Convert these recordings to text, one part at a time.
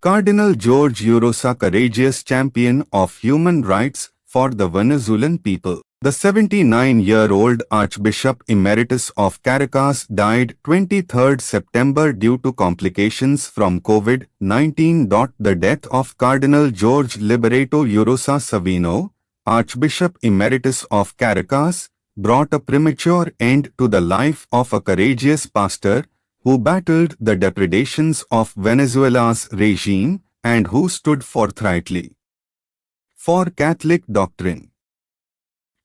Cardinal Jorge Urosa, courageous champion of human rights for the Venezuelan people. The 79-year-old Archbishop Emeritus of Caracas died 23 September due to complications from COVID-19. The death of Cardinal Jorge Liberato Urosa Savino, Archbishop Emeritus of Caracas, brought a premature end to the life of a courageous pastor who battled the depredations of Venezuela's regime and who stood forthrightly for Catholic doctrine.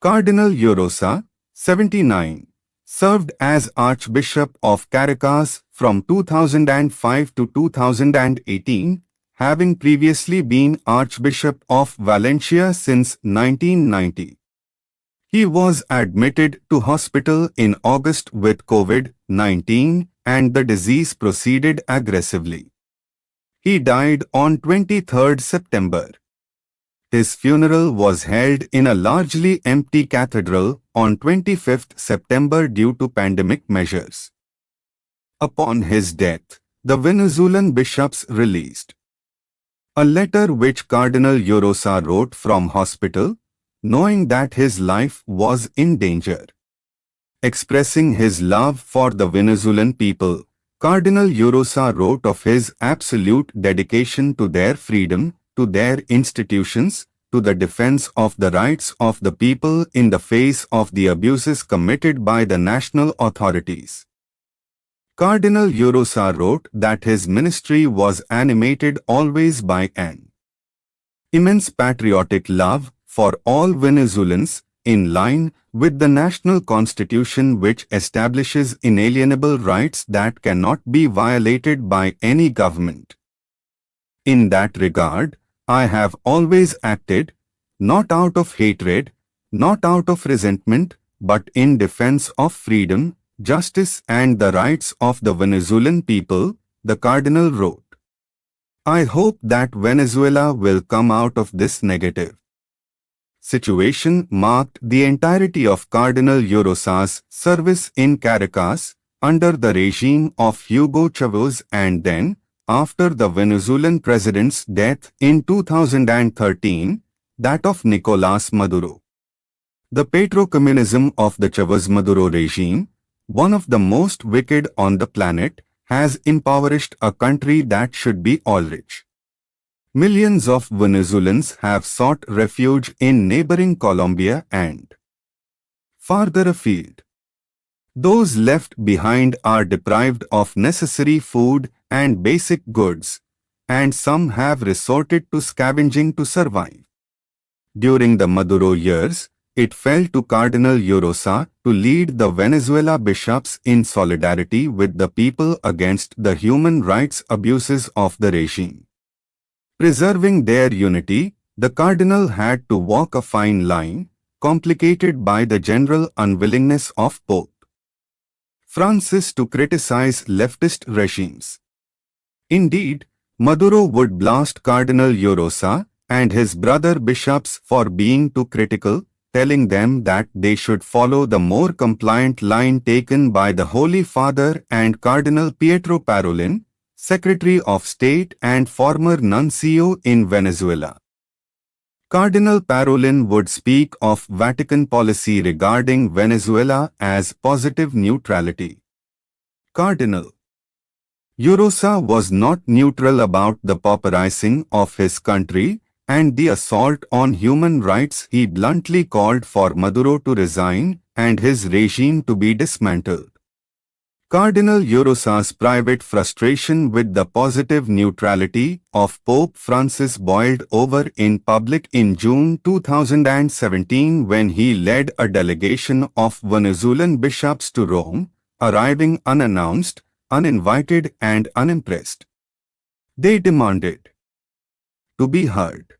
Cardinal Urosa, 79, served as Archbishop of Caracas from 2005 to 2018, having previously been Archbishop of Valencia since 1990. He was admitted to hospital in August with COVID-19 and the disease proceeded aggressively. He died on 23 September. His funeral was held in a largely empty cathedral on 25 September due to pandemic measures. Upon his death, the Venezuelan bishops released a letter which Cardinal Urosa wrote from hospital, knowing that his life was in danger. Expressing his love for the Venezuelan people, Cardinal Urosa wrote of his absolute dedication to their freedom, to their institutions, to the defense of the rights of the people in the face of the abuses committed by the national authorities. Cardinal Urosa wrote that his ministry was animated always by an immense patriotic love for all Venezuelans, in line with the national constitution which establishes inalienable rights that cannot be violated by any government. In that regard, I have always acted, not out of hatred, not out of resentment, but in defense of freedom, justice and the rights of the Venezuelan people, the Cardinal wrote. I hope that Venezuela will come out of this negative situation marked the entirety of Cardinal Urosa's service in Caracas under the regime of Hugo Chavez and then, after the Venezuelan president's death in 2013, that of Nicolás Maduro. The petrocommunism of the Chavez-Maduro regime, one of the most wicked on the planet, has impoverished a country that should be all rich. Millions of Venezuelans have sought refuge in neighboring Colombia and farther afield. Those left behind are deprived of necessary food and basic goods, and some have resorted to scavenging to survive. During the Maduro years, it fell to Cardinal Urosa to lead the Venezuela bishops in solidarity with the people against the human rights abuses of the regime. Preserving their unity, the Cardinal had to walk a fine line, complicated by the general unwillingness of Pope Francis to criticize leftist regimes. Indeed, Maduro would blast Cardinal Urosa and his brother bishops for being too critical, telling them that they should follow the more compliant line taken by the Holy Father and Cardinal Pietro Parolin, Secretary of State and former nuncio in Venezuela. Cardinal Parolin would speak of Vatican policy regarding Venezuela as positive neutrality. Cardinal Urosa was not neutral about the pauperizing of his country and the assault on human rights. He bluntly called for Maduro to resign and his regime to be dismantled. Cardinal Urosa's private frustration with the positive neutrality of Pope Francis boiled over in public in June 2017 when he led a delegation of Venezuelan bishops to Rome, arriving unannounced, uninvited and unimpressed. They demanded to be heard.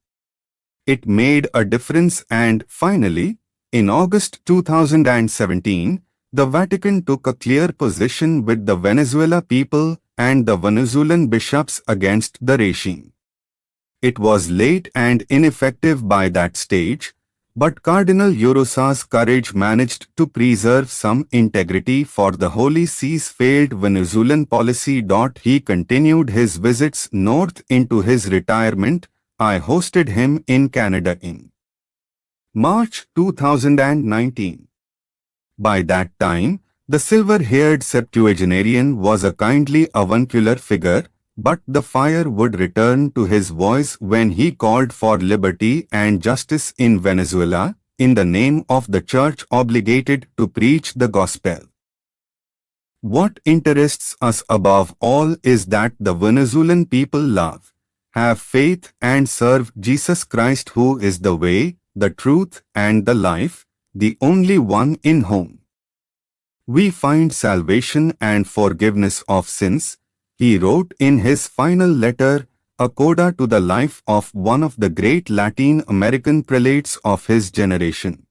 It made a difference and, finally, in August 2017, the Vatican took a clear position with the Venezuela people and the Venezuelan bishops against the regime. It was late and ineffective by that stage, But Cardinal Eurosa's courage managed to preserve some integrity for the Holy See's failed Venezuelan policy. He continued his visits north into his retirement. I hosted him in Canada in March 2019. By that time, the silver-haired septuagenarian was a kindly avuncular figure, but the fire would return to his voice when he called for liberty and justice in Venezuela, in the name of the church obligated to preach the gospel. What interests us above all is that the Venezuelan people love, have faith and serve Jesus Christ, who is the way, the truth and the life, the only one in whom we find salvation and forgiveness of sins. He wrote in his final letter, a coda to the life of one of the great Latin American prelates of his generation.